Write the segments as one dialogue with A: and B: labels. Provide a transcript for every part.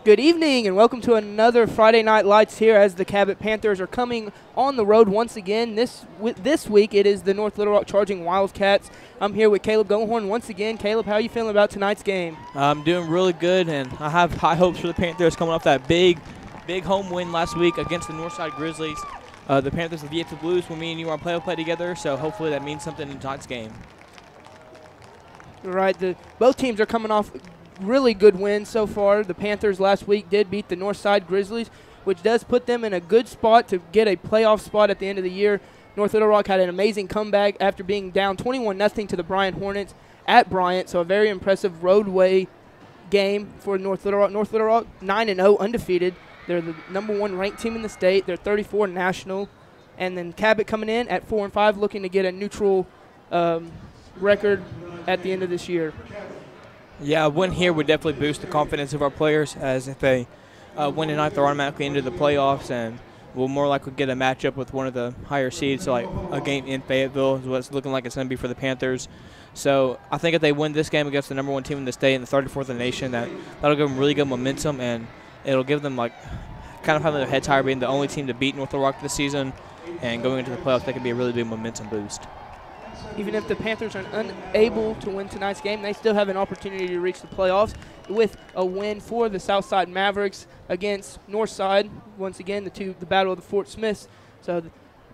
A: Good evening and welcome to another Friday Night Lights here as the Cabot Panthers are coming on the road once again. This week it is the North Little Rock Charging Wildcats. I'm here with Caleb Gohorn once again. Caleb, how are you feeling about tonight's game?
B: I'm doing really good, and I have high hopes for the Panthers coming off that big home win last week against the Northside Grizzlies. The Panthers have yet to lose when me and you are on play-by-play together, so hopefully that means something in tonight's game.
A: Right, both teams are coming off really good wins so far. The Panthers last week did beat the Northside Grizzlies, which does put them in a good spot to get a playoff spot at the end of the year. North Little Rock had an amazing comeback after being down 21-0 to the Bryant Hornets at Bryant, so a very impressive roadway game for North Little Rock. North Little Rock 9-0, undefeated. They're the #1 ranked team in the state. They're 34 national. And then Cabot coming in at 4-5, looking to get a neutral record at the end of this year.
B: Yeah, a win here would definitely boost the confidence of our players, as if they win tonight, they're automatically into the playoffs and will more likely get a matchup with one of the higher seeds. So, like a game in Fayetteville is what it's looking like it's going to be for the Panthers. So, I think if they win this game against the #1 team in the state and the 34th in the nation, that'll give them really good momentum, and it'll give them like kind of having their heads higher, being the only team to beat North Little Rock this season, and going into the playoffs, that could be a really big momentum boost.
A: Even if the Panthers are unable to win tonight's game, they still have an opportunity to reach the playoffs with a win for the Southside Mavericks against Northside. Once again, the battle of the Fort Smiths. So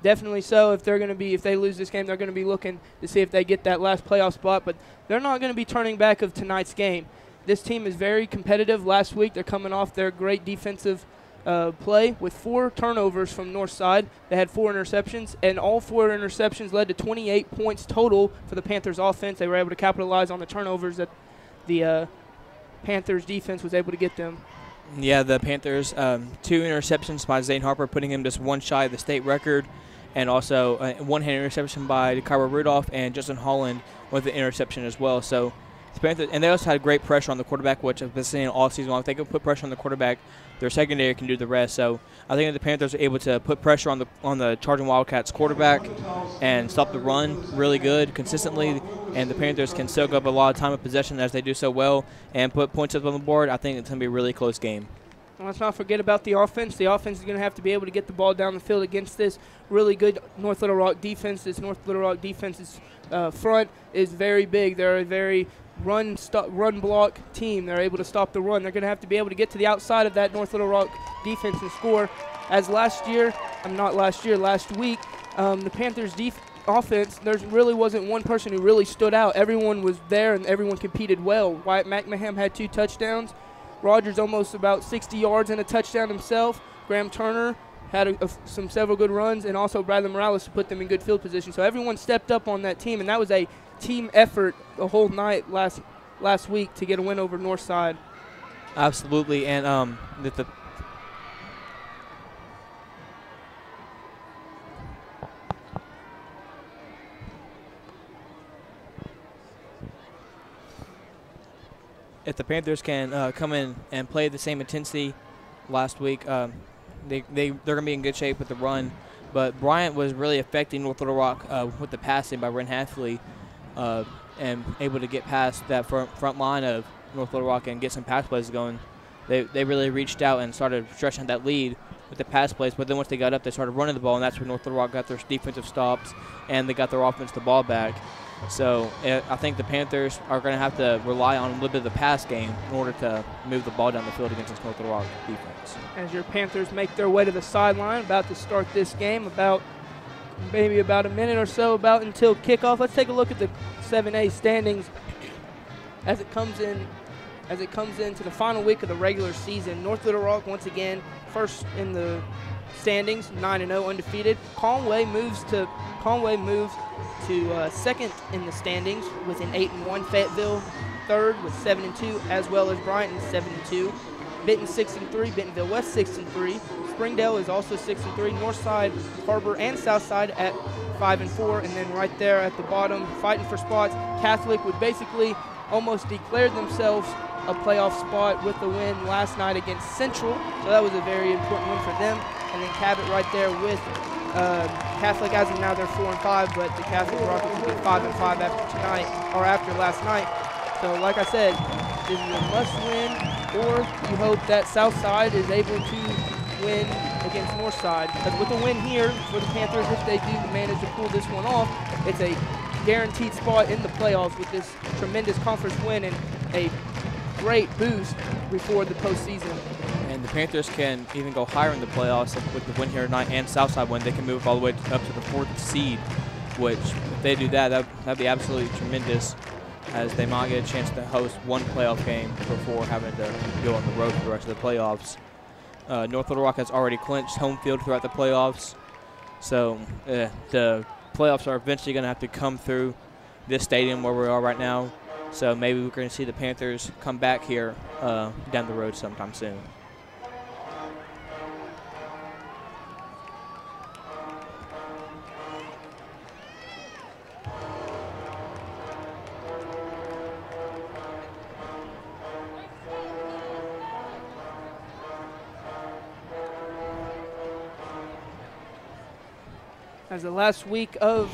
A: definitely so. If they lose this game, they're going to be looking to see if they get that last playoff spot. But they're not going to be turning back of tonight's game. This team is very competitive. Last week, they're coming off their great defensive play with 4 turnovers from Northside. They had 4 interceptions, and all 4 interceptions led to 28 points total for the Panthers offense. They were able to capitalize on the turnovers that the Panthers defense was able to get them.
B: Yeah, the Panthers, 2 interceptions by Zane Harper, putting him just one shy of the state record, and also a one-hand interception by Kyra Rudolph and Justin Holland with the interception as well. So the Panthers, and they also had great pressure on the quarterback, which I've been seeing all season long. If they can put pressure on the quarterback, their secondary can do the rest. So I think if the Panthers are able to put pressure on the Charging Wildcats quarterback and stop the run really good, consistently, and the Panthers can soak up a lot of time of possession as they do so well and put points up on the board, I think it's going to be a really close game.
A: And let's not forget about the offense. The offense is going to have to be able to get the ball down the field against this really good North Little Rock defense. This North Little Rock defense's front is very big. They're a very run block team. They're able to stop the run. They're going to have to be able to get to the outside of that North Little Rock defense and score. As last week, the Panthers' offense, there really wasn't one person who really stood out. Everyone was there and everyone competed well. Wyatt McMahon had 2 touchdowns. Rogers almost about 60 yards and a touchdown himself. Graham Turner had several good runs, and also Bradley Morales put them in good field position. So everyone stepped up on that team, and that was a team effort the whole night last week to get a win over Northside.
B: Absolutely, and if the Panthers can come in and play the same intensity last week, they're going to be in good shape with the run. But Bryant was really affecting North Little Rock with the passing by Ren Hathley, and able to get past that front line of North Little Rock and get some pass plays going. They really reached out and started stretching that lead with the pass plays, but then once they got up, they started running the ball, and that's where North Little Rock got their defensive stops, and they got their offense the ball back. So I think the Panthers are going to have to rely on a little bit of the pass game in order to move the ball down the field against this North Little Rock defense.
A: As your Panthers make their way to the sideline, about to start this game, maybe about a minute or so until kickoff. Let's take a look at the 7A standings as it comes into the final week of the regular season. North Little Rock once again first in the standings, 9-0, undefeated. Conway moves to second in the standings with an 8-1. Fayetteville third with 7-2, as well as Bryant 7-2. Benton 6-3, Bentonville West 6-3. Springdale is also 6-3. Northside, Harbor, and Southside at 5-4, and then right there at the bottom, fighting for spots. Catholic would basically almost declare themselves a playoff spot with the win last night against Central, so that was a very important win for them. And then Cabot right there with Catholic, as of now they're 4-5, but the Catholic Rockets will be 5-5 after last night. So like I said, this is a must-win or you hope that Southside is able to win against Northside. Because with a win here for the Panthers, if they do manage to pull this one off, it's a guaranteed spot in the playoffs with this tremendous conference win and a great boost before the postseason.
B: And the Panthers can even go higher in the playoffs with the win here tonight and Southside win. They can move all the way up to the 4th seed, which if they do that'd be absolutely tremendous, as they might get a chance to host one playoff game before having to go on the road for the rest of the playoffs. North Little Rock has already clinched home field throughout the playoffs, so the playoffs are eventually going to have to come through this stadium where we are right now. So maybe we're going to see the Panthers come back here down the road sometime soon.
A: As the last week of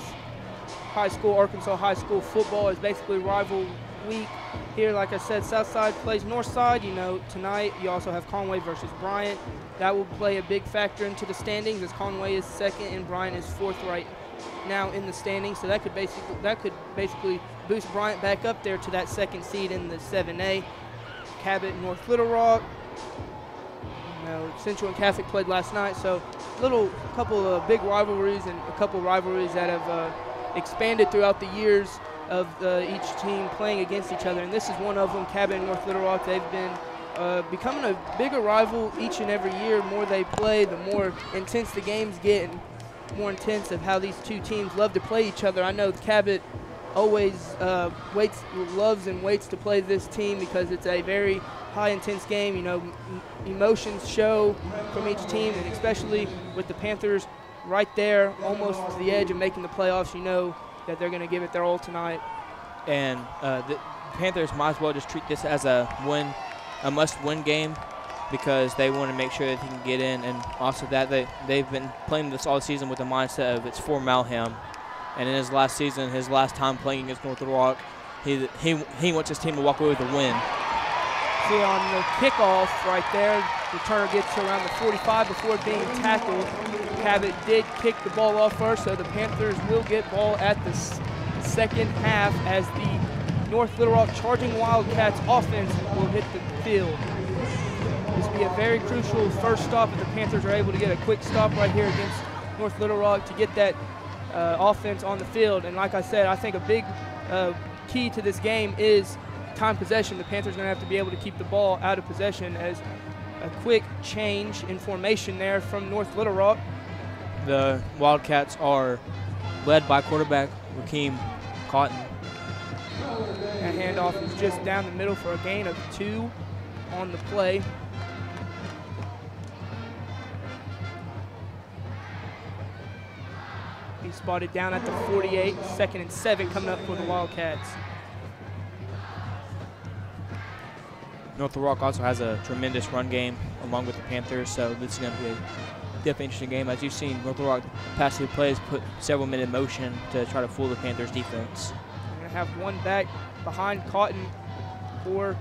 A: Arkansas high school football is basically rival week here. Like I said, Southside plays Northside. You know, tonight you also have Conway versus Bryant. That will play a big factor into the standings, as Conway is 2nd and Bryant is 4th right now in the standings. So that could basically boost Bryant back up there to that 2nd seed in the 7A. Cabot, North Little Rock. You know, Central and Catholic played last night, so couple of big rivalries and a couple rivalries that have expanded throughout the years of each team playing against each other, and this is one of them. Cabot and North Little Rock, they've been becoming a bigger rival each and every year. The more they play, the more intense the games get, and more intense of how these two teams love to play each other. I know Cabot always loves and waits to play this team because it's a very high intense game. You know, emotions show from each team, and especially with the Panthers right there almost to the edge of making the playoffs, you know that they're going to give it their all tonight.
B: And the Panthers might as well just treat this as a must-win game, because they want to make sure that they can get in, and also that they've been playing this all season with the mindset of it's for Malham. And in his last season, his last time playing against North Little Rock, he wants his team to walk away with a win.
A: See, on the kickoff right there, the returner gets to around the 45 before being tackled. Cabot did kick the ball off first, so the Panthers will get ball at the second half as the North Little Rock Charging Wildcats offense will hit the field. This will be a very crucial first stop if the Panthers are able to get a quick stop right here against North Little Rock to get that offense on the field. And like I said, I think a big key to this game is time possession. The Panthers are going to have to be able to keep the ball out of possession, as a quick change in formation there from North Little Rock.
B: The Wildcats are led by quarterback Rakeem Cotton.
A: That handoff is just down the middle for a gain of 2 on the play. He's spotted down at the 48, 2nd and 7 coming up for the Wildcats.
B: North Little Rock also has a tremendous run game along with the Panthers, so this is going to be a definitely interesting game. As you've seen, North Little Rock past 2 plays put several men in motion to try to fool the Panthers defense.
A: We're going to have one back behind Cotton for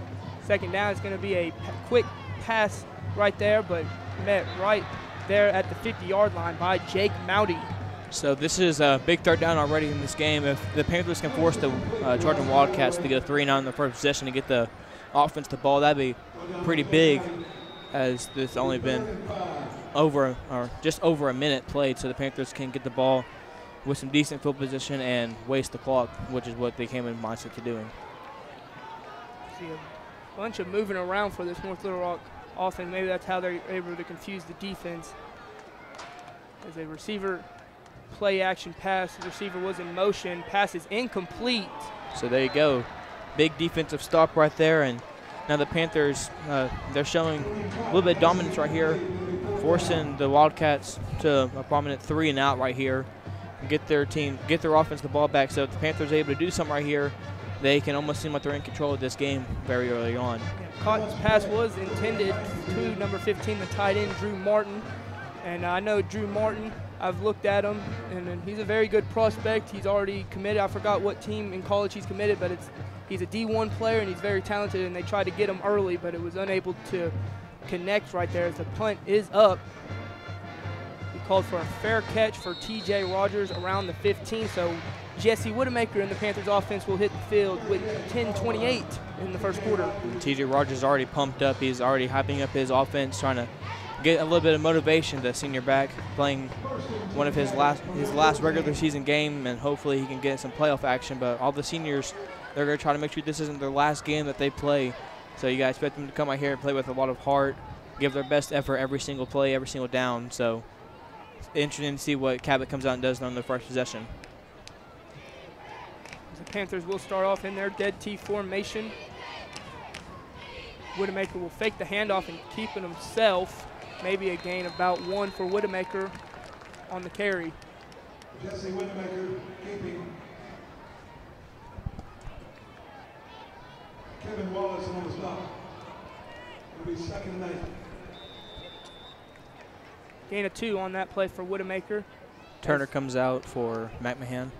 A: 2nd down. It's going to be a quick pass right there, but met right there at the 50-yard line by Jake Mowdy.
B: So this is a big 3rd down already in this game. If the Panthers can force the Charging Wildcats to get a 3-and-out in their first possession and get the offense the ball, that'd be pretty big, as there's only been just over a minute played, so the Panthers can get the ball with some decent field position and waste the clock, which is what they came in mindset to doing.
A: See a bunch of moving around for this North Little Rock offense. Maybe that's how they're able to confuse the defense. As a receiver play action pass, the receiver was in motion, pass is incomplete.
B: So there you go. Big defensive stop right there, and now the Panthers, they're showing a little bit of dominance right here, forcing the Wildcats to a prominent 3-and-out right here, get their offense the ball back. So if the Panthers are able to do something right here, they can almost seem like they're in control of this game very early on.
A: Yeah, Cotton's pass was intended to number 15, the tight end, Drew Martin. And I know Drew Martin I've looked at him, and he's a very good prospect. He's already committed. I forgot what team in college he's committed, but he's a D1 player, and he's very talented, and they tried to get him early, but it was unable to connect right there as the punt is up. He called for a fair catch for T.J. Rogers around the 15, so Jesse Woodemaker and the Panthers offense will hit the field with 10:28 in the first quarter.
B: T.J. Rogers is already pumped up. He's already hyping up his offense, trying to get a little bit of motivation. The senior back playing one of his last regular season game, and hopefully he can get some playoff action. But all the seniors, they're going to try to make sure this isn't their last game that they play. So you guys expect them to come out here and play with a lot of heart, give their best effort every single play, every single down. So it's interesting to see what Cabot comes out and does on their first possession.
A: The Panthers will start off in their dead T formation. Woodemaker will fake the handoff and keep it himself. Maybe a gain about 1 for Woodemaker on the carry.
C: Jesse Woodemaker keeping. Kevin Wallace on the stop. It'll be 2nd and 8.
A: Gain of 2 on that play for Woodemaker.
B: Turner comes out for McMahon.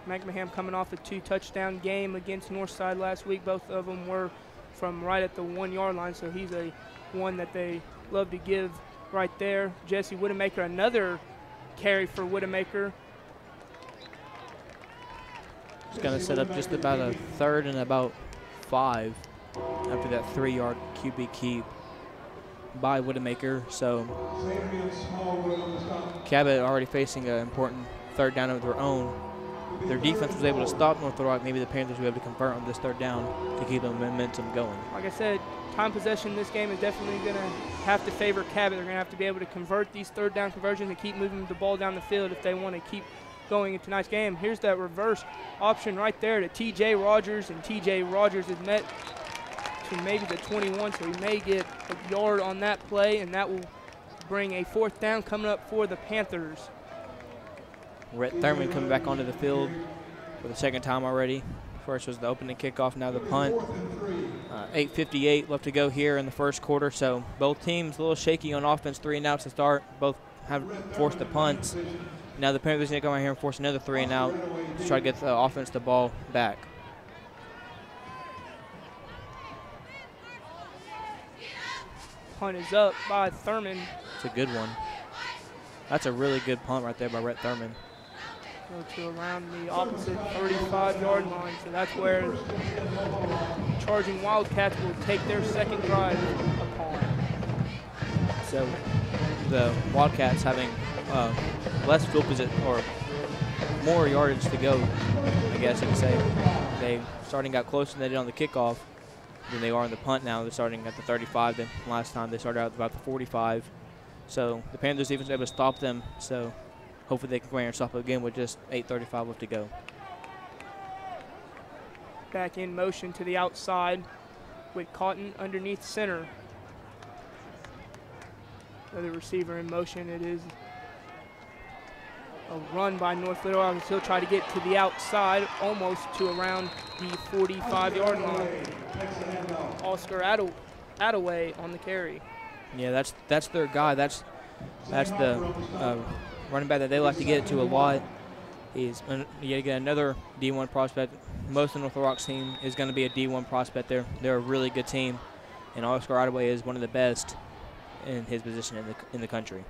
A: McMahon coming off a 2-touchdown game against Northside last week. Both of them were from right at the 1-yard line, so he's a one that they love to give right there. Jesse Woodemaker, another carry for Woodemaker.
B: It's going to set up just about a 3rd and about 5 after that 3-yard QB keep by Woodemaker. So Cabot already facing an important 3rd down of their own. Their defense was able to stop North Little Rock. Maybe the Panthers will be able to convert on this 3rd down to keep the momentum going.
A: Like I said, time possession in this game is definitely going to have to favor Cabot. They're going to have to be able to convert these 3rd down conversions and keep moving the ball down the field if they want to keep going in tonight's game. Here's that reverse option right there to T.J. Rogers, and T.J. Rogers is met to maybe the 21, so he may get a yard on that play, and that will bring a 4th down coming up for the Panthers.
B: Rhett Thurman coming back onto the field for the 2nd time already. First was the opening kickoff, now the punt. 8:58 left to go here in the first quarter, so both teams a little shaky on offense, 3 and outs to start. Both have forced the punts. Now the Panthers need to come out here and force another 3 and out to try to get the offense the ball back.
A: Punt is up by Thurman.
B: It's a good one. That's a really good punt right there by Rhett Thurman.
A: Go to around the opposite 35-yard line, so that's where charging Wildcats will take their 2nd drive upon.
B: So the Wildcats having less field position or more yardage to go, I guess you could say. They starting out closer than they did on the kickoff than they are on the punt now. They're starting at the 35. Then last time they started out about the 45. So the Panthers even able to stop them. So hopefully they can go here and stop it again with just 8:35 left to go.
A: Back in motion to the outside with Cotton underneath center. Another receiver in motion. It is a run by North Little Rock. He'll try to get to the outside, almost to around the 45-yard line. Oscar Attaway on the carry.
B: Yeah, that's their guy. That's the running back that they like to get to a lot. He's yet again another D1 prospect. Most of North Rock's team is going to be a D1 prospect. They're a really good team, and Oscar Attaway is one of the best in his position in the country.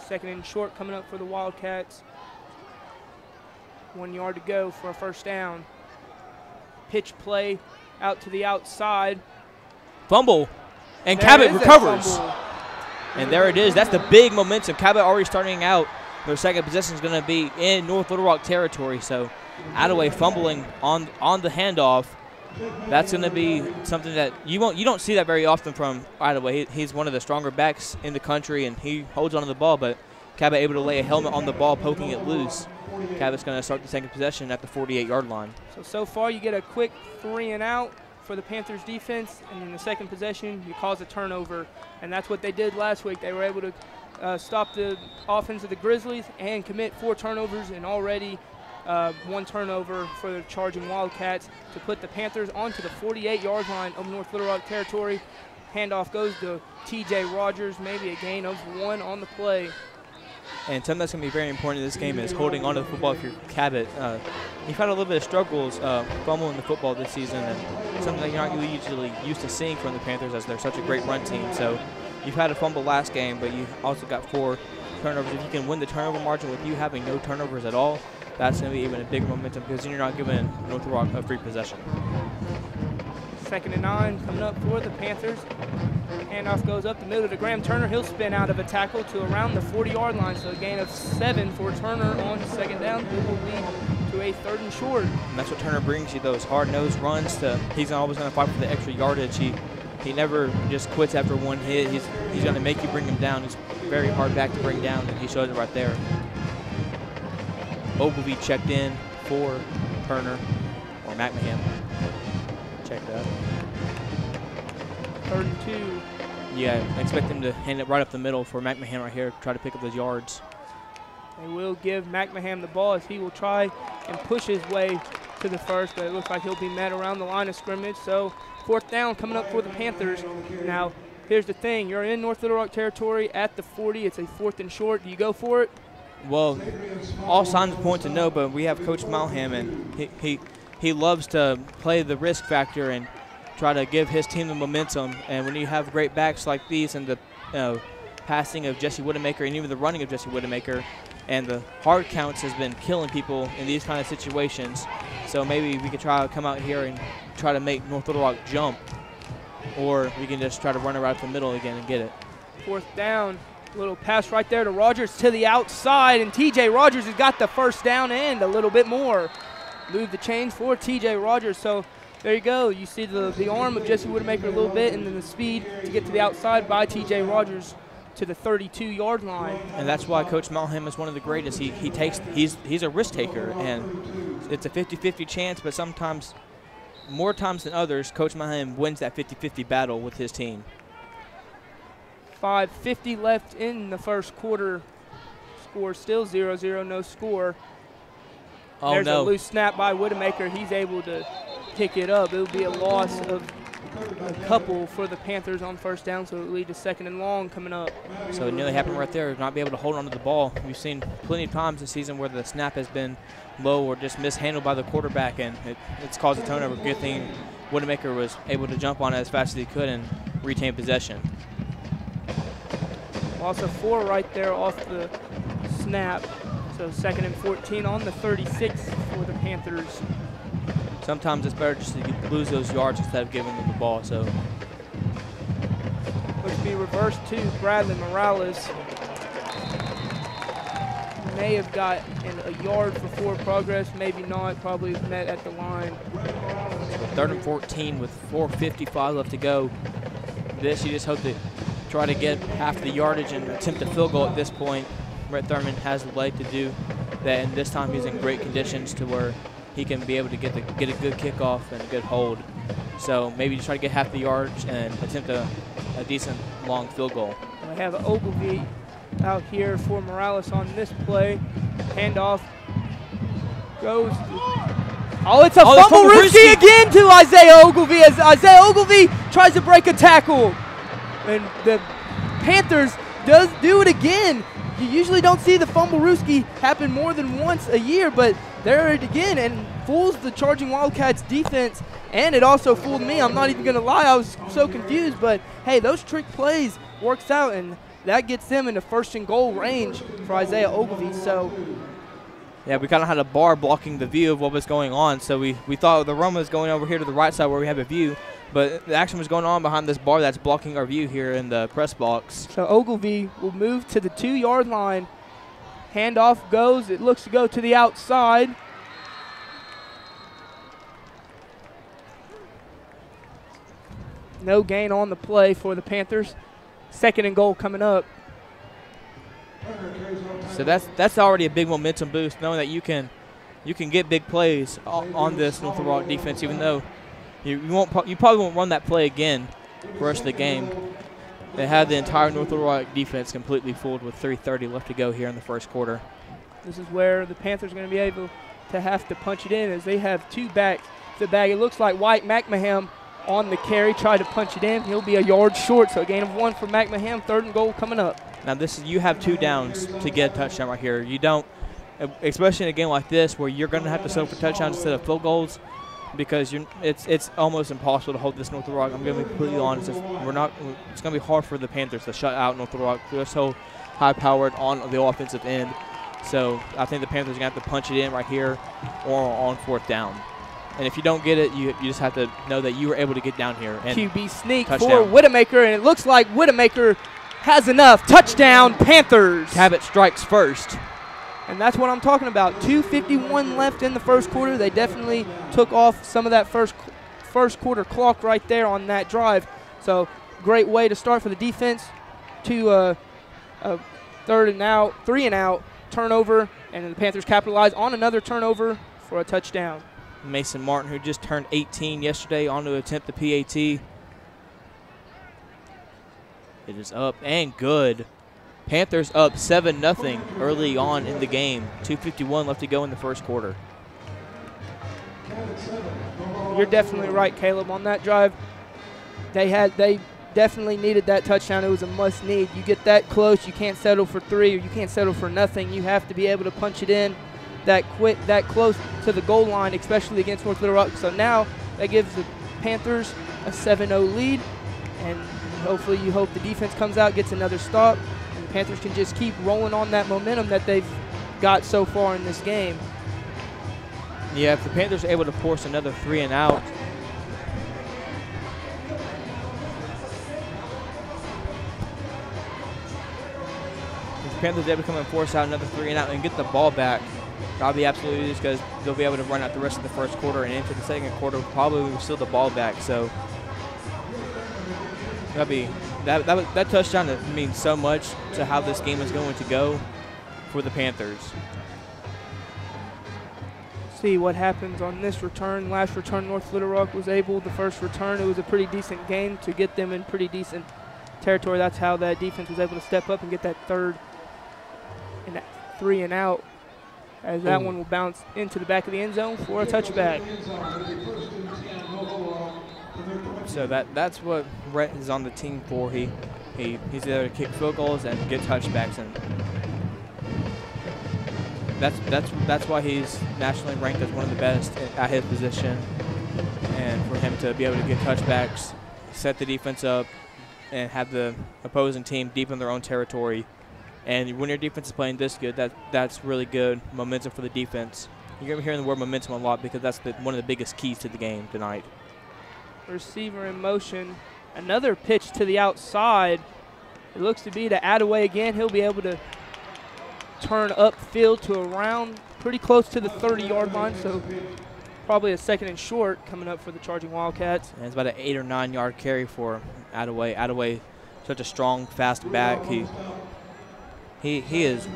A: 2nd and short coming up for the Wildcats. 1 yard to go for a 1st down. Pitch play out to the outside.
B: Fumble, and
A: There
B: Cabot
A: is a
B: recovers.
A: fumble.
B: And there it is. That's the big momentum. Cabot already starting out. Their 2nd possession is going to be in North Little Rock territory. So Attaway fumbling on the handoff. That's going to be something that you don't see that very often from Attaway. He's one of the stronger backs in the country, and he holds onto the ball. But Cabot able to lay a helmet on the ball, poking it loose. Cabot's going to start the 2nd possession at the 48-yard line.
A: So far you get a quick 3 and out for the Panthers defense, and in the 2nd possession you cause a turnover, and that's what they did last week. They were able to stop the offense of the Grizzlies and commit 4 turnovers, and already 1 turnover for the charging Wildcats to put the Panthers onto the 48-yard line of North Little Rock territory. Handoff goes to T.J. Rogers, maybe a gain of 1 on the play.
B: And something that's going to be very important in this game is holding onto the football if you're Cabot. You've had a little bit of struggles fumbling the football this season, and something that you're not usually used to seeing from the Panthers as they're such a great run team. So you've had a fumble last game, but you also got 4 turnovers. If you can win the turnover margin with you having no turnovers at all, that's going to be even a bigger momentum because then you're not giving North Little Rock a free possession.
A: 2nd and 9 coming up for the Panthers. Handoff goes up the middle to Graham Turner. He'll spin out of a tackle to around the 40-yard line. So a gain of 7 for Turner on 2nd down. It will lead to a 3rd and short.
B: And that's what Turner brings you, those hard-nosed runs. He's always going to fight for the extra yardage. He never just quits after one hit. He's going to make you bring him down. He's very hard back to bring down, and he shows it right there. Ogilvie checked in for Turner, or McMahon. Check that.
A: 3rd and 2.
B: Yeah, I expect him to hand it right up the middle for McMahon right here, try to pick up those yards.
A: They will give McMahon the ball as he will try and push his way to the first, but it looks like he'll be met around the line of scrimmage. So 4th down coming up for the Panthers. Now, here's the thing. You're in North Little Rock territory at the 40. It's a 4th and short. Do you go for it?
B: Well, all signs point to no, but we have Coach Malham, and he loves to play the risk factor and try to give his team the momentum. And when you have great backs like these and the passing of Jesse Widemaker and even the running of Jesse Widemaker and the hard counts has been killing people in these kind of situations. So maybe we could try to come out here and try to make North Little Rock jump, or we can just try to run it right up the middle again and get it.
A: 4th down. Little pass right there to Rogers to the outside, and TJ Rogers has got the 1st down and a little bit more. Move the chains for TJ Rogers. So there you go. You see the arm of Jesse Widemaker a little bit, and then the speed to get to the outside by TJ Rogers to the 32-yard line.
B: And that's why Coach Malham is one of the greatest. He's a risk taker, and it's a 50-50 chance, but sometimes, more times than others, Coach Malham wins that 50-50 battle with his team.
A: 5:50 left in the first quarter. Score still 0-0, no score.
B: Oh,
A: There's
B: no.
A: a loose snap by Widemaker. He's able to pick it up. It'll be a loss of a couple for the Panthers on 1st down, so it'll lead to 2nd and long coming up.
B: So it nearly happened right there, not be able to hold on to the ball. We've seen plenty of times this season where the snap has been low or just mishandled by the quarterback, and it's caused a turnover. Good thing Widemaker was able to jump on it as fast as he could and retain possession.
A: Loss of 4 right there off the snap. So 2nd and 14 on the 36 for the Panthers.
B: Sometimes it's better just to lose those yards instead of giving them the ball. So
A: Looks to be reversed to Bradley Morales. May have got a yard for forward progress, maybe not, probably met at the line.
B: So 3rd and 14 with 4:55 left to go. This you just hope to try to get half the yardage and attempt a field goal at this point. Brett Thurman has the leg to do that, and this time he's in great conditions to where he can be able to get a good kickoff and a good hold. So maybe just try to get half the yardage and attempt a decent long field goal.
A: We have Ogilvie out here for Morales on this play. Handoff goes. Oh, it's a fumble risky again to Isaiah Ogilvie as Isaiah Ogilvie tries to break a tackle. And the Panthers does do it again. You usually don't see the fumble-rooski happen more than once a year, but there it again, and fools the Charging Wildcats defense, and it also fooled me. I'm not even going to lie. I was so confused, but hey, those trick plays works out, and that gets them into 1st and goal range for Isaiah Ogilvie. So
B: yeah, we kind of had a bar blocking the view of what was going on, so we thought the run was going over here to the right side where we have a view, but the action was going on behind this bar that's blocking our view here in the press box.
A: So Ogilvie will move to the 2-yard line. Handoff goes. It looks to go to the outside. No gain on the play for the Panthers. 2nd and goal coming up.
B: So that's already a big momentum boost, knowing that you can get big plays on this North Little Rock defense, even though you probably won't run that play again for the rest of the game. They had the entire North Little Rock defense completely fooled with 3:30 left to go here in the 1st quarter.
A: This is where the Panthers are going to be able to have to punch it in as they have 2 backs to the bag. It looks like White McMahon on the carry tried to punch it in. He'll be a yard short, so a gain of 1 for McMahon. 3rd and goal coming up.
B: Now you have 2 downs to get a touchdown right here. You don't, especially in a game like this where you're going to have to settle for touchdowns instead of field goals, because it's almost impossible to hold this North Little Rock. I'm going to be completely honest. It's going to be hard for the Panthers to shut out North Little Rock. They're so high-powered on the offensive end. So I think the Panthers are going to have to punch it in right here or on 4th down. And if you don't get it, you just have to know that you were able to get down here. And
A: QB sneak
B: touchdown
A: for Whittamaker, and it looks like Whittamaker has enough. Touchdown, Panthers.
B: Cabot strikes first.
A: And that's what I'm talking about. 2:51 left in the first quarter. They definitely took off some of that first quarter clock right there on that drive. So great way to start for the defense. To a 3rd and out, 3 and out turnover, and the Panthers capitalize on another turnover for a touchdown.
B: Mason Martin, who just turned 18 yesterday, on to attempt the PAT. It is up and good. Panthers up 7-0 early on in the game. 2:51 left to go in the first quarter.
A: You're definitely right, Caleb. On that drive, they definitely needed that touchdown. It was a must need. You get that close, you can't settle for 3, or you can't settle for nothing. You have to be able to punch it in that quick, that close to the goal line, especially against North Little Rock. So now that gives the Panthers a 7-0 lead, and hopefully you hope the defense comes out, gets another stop, and the Panthers can just keep rolling on that momentum that they've got so far in this game.
B: Yeah, if the Panthers are able to force another 3 and out, if the Panthers are able to come and force out another 3 and out and get the ball back, that'll be absolutely just because they'll be able to run out the rest of the first quarter, and into the second quarter probably will steal the ball back. So that'll be that touchdown means so much to how this game is going to go for the Panthers.
A: See what happens on this return. Last return, North Little Rock was able. The first return, it was a pretty decent game to get them in pretty decent territory. That's how that defense was able to step up and get that 3rd and that 3 and out, as that one will bounce into the back of the end zone for a touchback.
B: So that's what Rhett is on the team for. He's there to kick field goals and get touchbacks, and that's why he's nationally ranked as one of the best at his position. And for him to be able to get touchbacks, set the defense up, and have the opposing team deep in their own territory. And when your defense is playing this good, that's really good momentum for the defense. You're going to be hearing the word momentum a lot because that's one of the biggest keys to the game tonight.
A: Receiver in motion. Another pitch to the outside. It looks to be to Attaway again. He'll be able to turn upfield to around pretty close to the 30-yard line, so probably a 2nd and short coming up for the Charging Wildcats.
B: And it's about an 8 or 9 yard carry for Attaway. Attaway, such a strong, fast back. He is.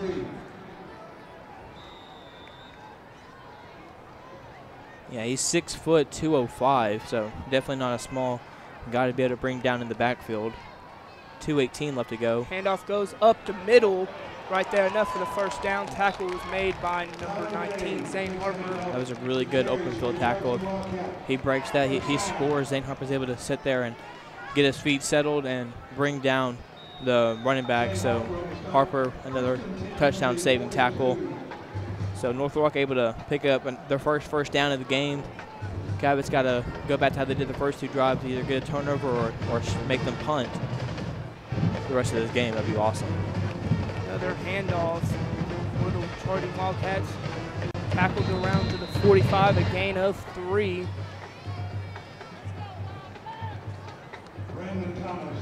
B: Yeah, he's 6 foot 205, so definitely not a small guy to be able to bring down in the backfield. 2:18 left to go.
A: Handoff goes up the middle. Right there, enough for the first down. Tackle was made by number 19, Zane Harper.
B: That was a really good open field tackle. He breaks that. He scores. Zane Harper's able to sit there and get his feet settled and bring down the running back. So Harper, another touchdown saving tackle. So North Little Rock able to pick up their first down of the game. Cabot's got to go back to how they did the first 2 drives, either get a turnover or make them punt the rest of this game. That'd be awesome.
A: Another handoff for the Charging Wildcats. Tackled around to the 45, a gain of 3.
C: Brandon Thomas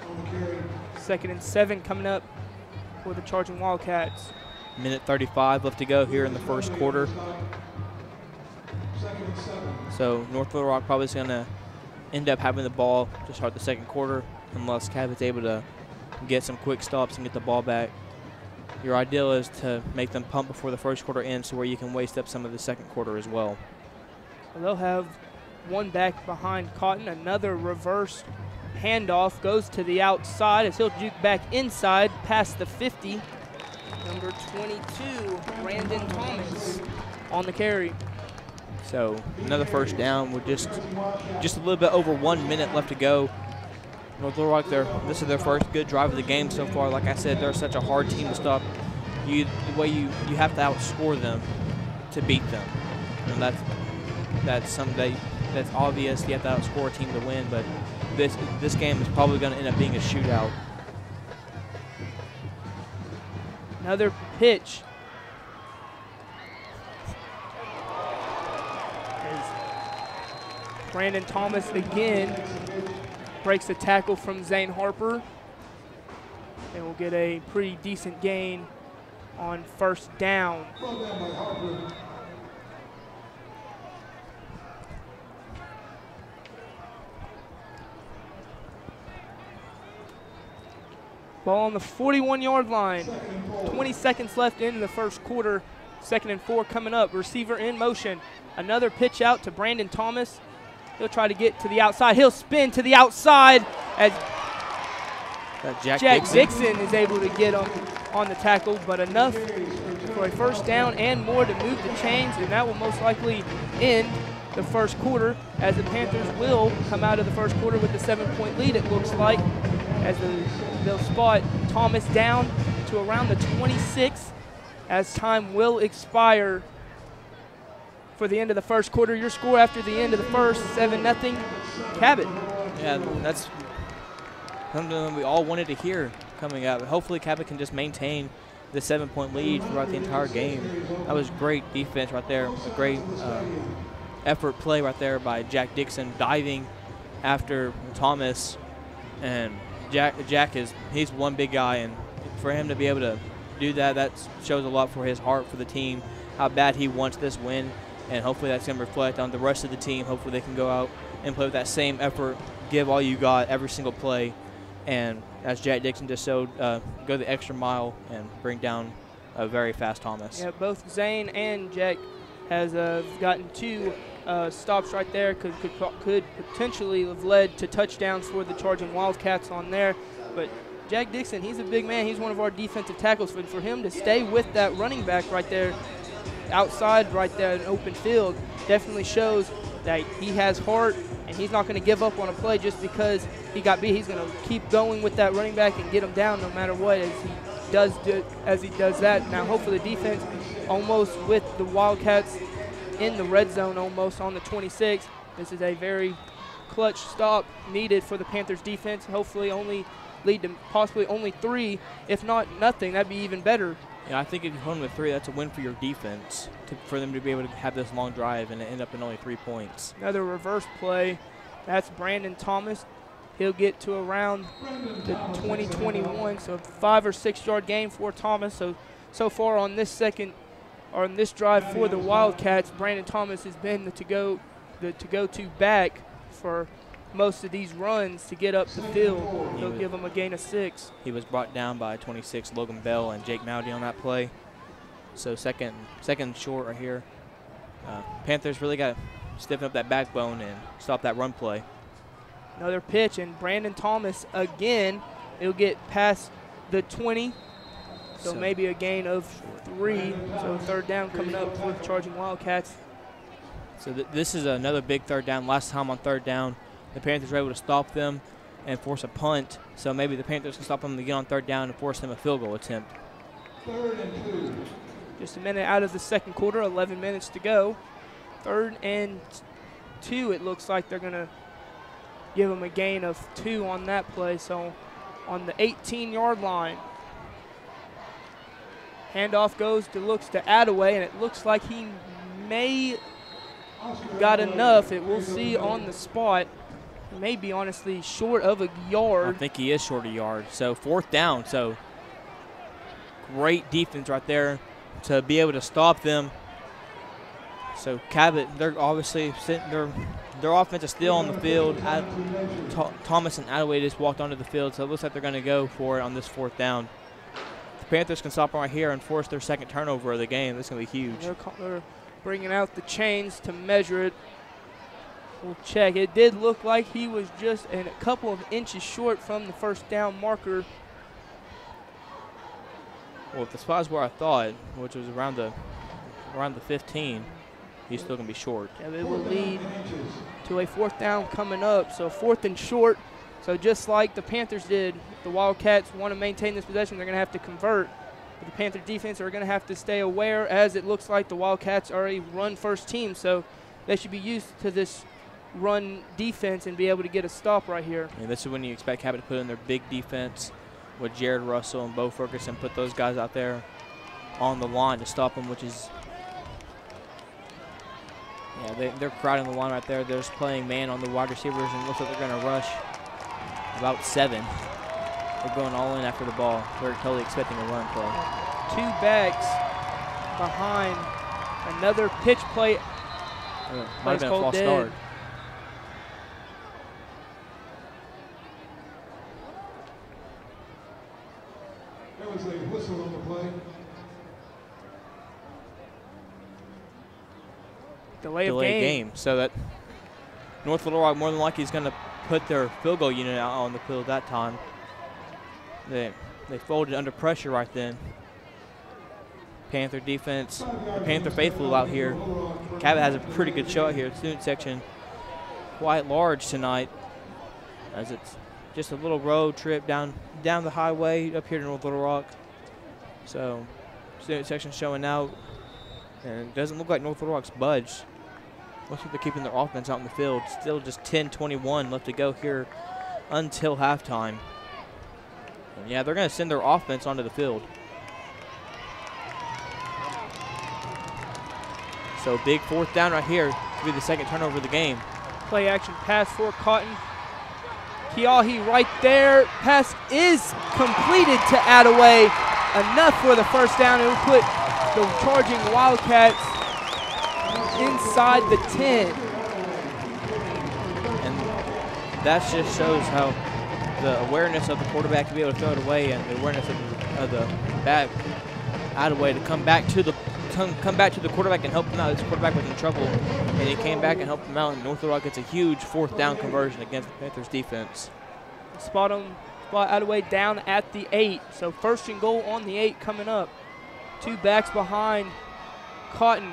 C: on the carry.
A: 2nd and 7 coming up for the Charging Wildcats.
B: Minute 35 left to go here in the first quarter. So North Little Rock probably is going to end up having the ball to start the second quarter unless Cabot's able to get some quick stops and get the ball back. Your ideal is to make them pump before the first quarter ends so where you can waste up some of the second quarter as well.
A: They'll have one back behind Cotton. Another reverse handoff goes to the outside as he'll juke back inside past the 50. Number 22, Brandon Thomas on the carry.
B: So another first down with just a little bit over 1 minute left to go. North Little Rock, this is their first good drive of the game so far. Like I said, they're such a hard team to stop. You have to outscore them to beat them, and that's something that's obvious. You have to outscore a team to win, but this game is probably going to end up being a shootout.
A: Another pitch. As Brandon Thomas again breaks the tackle from Zane Harper, and will get a pretty decent gain on first down. Ball on the 41-yard line. 20 seconds left in the first quarter. 2nd and 4 coming up. Receiver in motion. Another pitch out to Brandon Thomas. He'll try to get to the outside. He'll spin to the outside as Jack Dixon is able to get him on the tackle, but enough for a first down and more to move the chains, and that will most likely end the first quarter, as the Panthers will come out of the first quarter with a 7-point lead, it looks like, as they'll spot Thomas down to around the 26, as time will expire for the end of the first quarter. Your score after the end of the first, 7-0, Cabot.
B: Yeah, that's something we all wanted to hear coming out. Hopefully Cabot can just maintain the 7-point lead throughout the entire game. That was great defense right there, a great effort play right there by Jack Dixon, diving after Thomas. And Jack he's one big guy, and for him to be able to do that shows a lot for his heart for the team, how bad he wants this win, and hopefully that's going to reflect on the rest of the team. Hopefully they can go out and play with that same effort, give all you got every single play, and as Jack Dixon just showed, go the extra mile and bring down a very fast Thomas.
A: Yeah, both Zane and Jack has gotten 2 stops right there, could potentially have led to touchdowns for the Charging Wildcats on there. But Jack Dixon, he's a big man. He's one of our defensive tackles. But for him to stay with that running back right there, outside right there in open field, definitely shows that he has heart, and he's not going to give up on a play just because he got beat. He's going to keep going with that running back and get him down no matter what, as he does that. Now hopefully the defense almost with the Wildcats in the red zone, almost on the 26. This is a very clutch stop needed for the Panthers defense. Hopefully only lead to possibly only 3, if not nothing. That'd be even better.
B: Yeah, I think if you hold them to 3, that's a win for your defense, for them to be able to have this long drive and end up in only 3 points.
A: Another reverse play. That's Brandon Thomas. He'll get to around the 20-21, so 5 or 6 yard gain for Thomas. So far on this drive for the Wildcats, Brandon Thomas has been the to-go-to back for most of these runs to get up the field. He'll give them a gain of 6.
B: He was brought down by 26 Logan Bell and Jake Mowdy on that play. So second short right here. Panthers really got to stiffen up that backbone and stop that run play.
A: Another pitch, and Brandon Thomas again. He'll get past the 20, so maybe a gain of 3. So 3rd down coming up for the Charging Wildcats.
B: So this is another big 3rd down. Last time on 3rd down, the Panthers were able to stop them and force a punt. So maybe the Panthers can stop them again on 3rd down and force them a field goal attempt.
C: 3rd and 2.
A: Just a minute out of the second quarter, 11 minutes to go. 3rd and 2, it looks like they're going to give them a gain of 2 on that play. So on the 18-yard line, handoff looks to Attaway, and it looks like he may got enough. We'll see on the spot. He may be honestly short of a yard.
B: I think he is short a yard. So 4th down. So great defense right there to be able to stop them. So Cabot, they're obviously sitting, their offense is still on the field. Thomas and Attaway just walked onto the field, so it looks like they're going to go for it on this 4th down. The Panthers can stop right here and force their 2nd turnover of the game. This is going to be huge.
A: They're bringing out the chains to measure it. We'll check. It did look like he was just a couple of inches short from the 1st down marker.
B: Well, if the spot is where I thought, which was around the 15, he's still going to be short.
A: Yeah, it will lead to a 4th down coming up. So 4th and short So just like the Panthers did, the Wildcats want to maintain this possession. They're going to have to convert. But the Panther defense are going to have to stay aware, as it looks like the Wildcats are a run-first team. So they should be used to this run defense and be able to get a stop right here.
B: And this is when you expect Cabot to put in their big defense with Jared Russell and Bo Ferguson, put those guys out there on the line to stop them, which is, yeah, they're crowding the line right there. They're just playing man on the wide receivers, and it looks like they're going to rush about 7. They're going all in after the ball. They're totally expecting a run play.
A: 2 backs behind. Another pitch play.
B: Might have been a false start.
C: There was a whistle on the play.
A: Delay of game.
B: So that North Little Rock more than likely is going to put their field goal unit out on the field that time. They folded under pressure right then. Panther defense, Panther faithful out here. Cabot has a pretty good show out here. Student section quite large tonight, as it's just a little road trip down the highway up here to North Little Rock. So student section showing out, and it doesn't look like North Little Rock's budged. Looks like they're keeping their offense out in the field. Still just 10:21 left to go here until halftime. And yeah, they're going to send their offense onto the field. So big 4th down right here to be the second turnover of the game.
A: Play action pass for Cotton. Kiahi right there. Pass is completed to Attaway. Enough for the first down. It will put the charging Wildcats inside the 10.
B: And that just shows how the awareness of the quarterback to be able to throw it away, and the awareness of the back Attaway to come back to the quarterback and help him out. This quarterback was in trouble, and he came back and helped him out. And North Little Rock gets a huge 4th down conversion against the Panthers defense.
A: Spot Attaway down at the 8. So 1st and goal on the 8 coming up. 2 backs behind Cotton.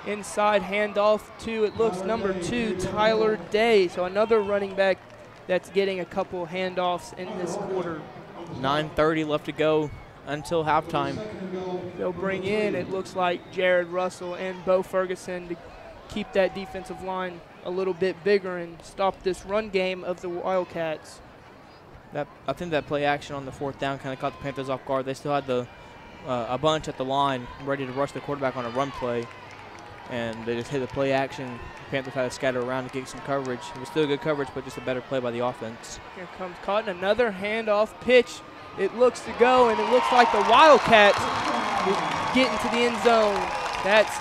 A: Inside handoff to, it looks, number 2, Tyler Day. So another running back that's getting a couple handoffs in this quarter.
B: 9:30 left to go until halftime.
A: They'll bring in, it looks like, Jared Russell and Bo Ferguson to keep that defensive line a little bit bigger and stop this run game of the Wildcats.
B: I think that play action on the 4th down kind of caught the Panthers off guard. They still had a bunch at the line ready to rush the quarterback on a run play, and they just hit the play action. The Panthers had to scatter around to get some coverage. It was still good coverage, but just a better play by the offense.
A: Here comes Cotton, another handoff pitch. It looks to go, and it looks like the Wildcats will get into the end zone. That's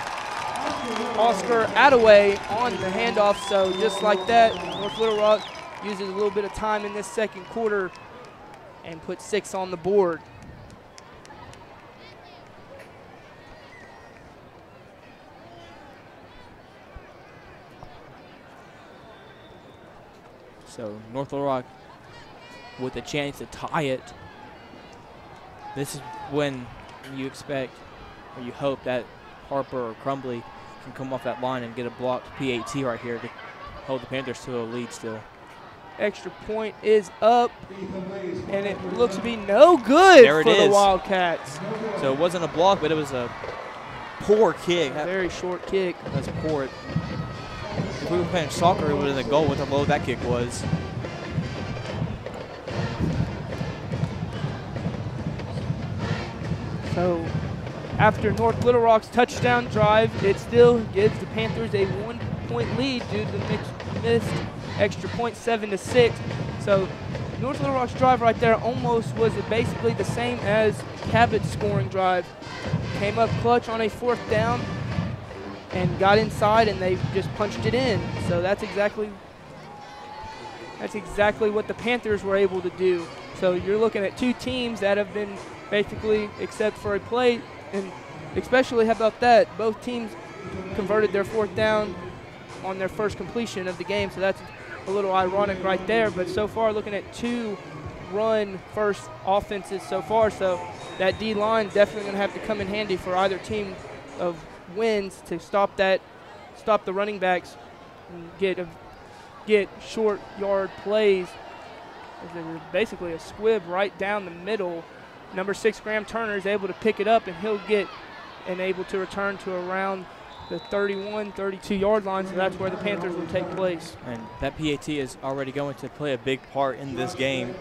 A: Oscar Attaway on the handoff. So just like that, North Little Rock uses a little bit of time in this second quarter and puts 6 on the board.
B: So North Little Rock with a chance to tie it. This is when you expect or you hope that Harper or Crumbly can come off that line and get a blocked PAT right here to hold the Panthers to a lead still.
A: Extra point is up, and it looks to be no good
B: for
A: the Wildcats.
B: So it wasn't a block, but it was a poor kick.
A: A very short kick.
B: That's poor. If we were playing soccer, it would have been a goal with how low that kick was.
A: So after North Little Rock's touchdown drive, it still gives the Panthers a 1-point lead due to the missed extra point, 7-6. So North Little Rock's drive right there almost was basically the same as Cabot's scoring drive. Came up clutch on a 4th down and got inside, and they just punched it in. So that's exactly what the Panthers were able to do. So you're looking at 2 teams that have been basically, except for a play, and especially, how about that, both teams converted their 4th down on their first completion of the game. So that's a little ironic right there. But so far, looking at 2 run-first offenses so far. So that D-line definitely going to have to come in handy for either team of wins to stop the running backs and get get short yard plays. There's basically a squib right down the middle. Number 6, Graham Turner, is able to pick it up, and he'll get and able to return to around the 31, 32-yard line, so that's where the Panthers will take place.
B: And that PAT is already going to play a big part in this game.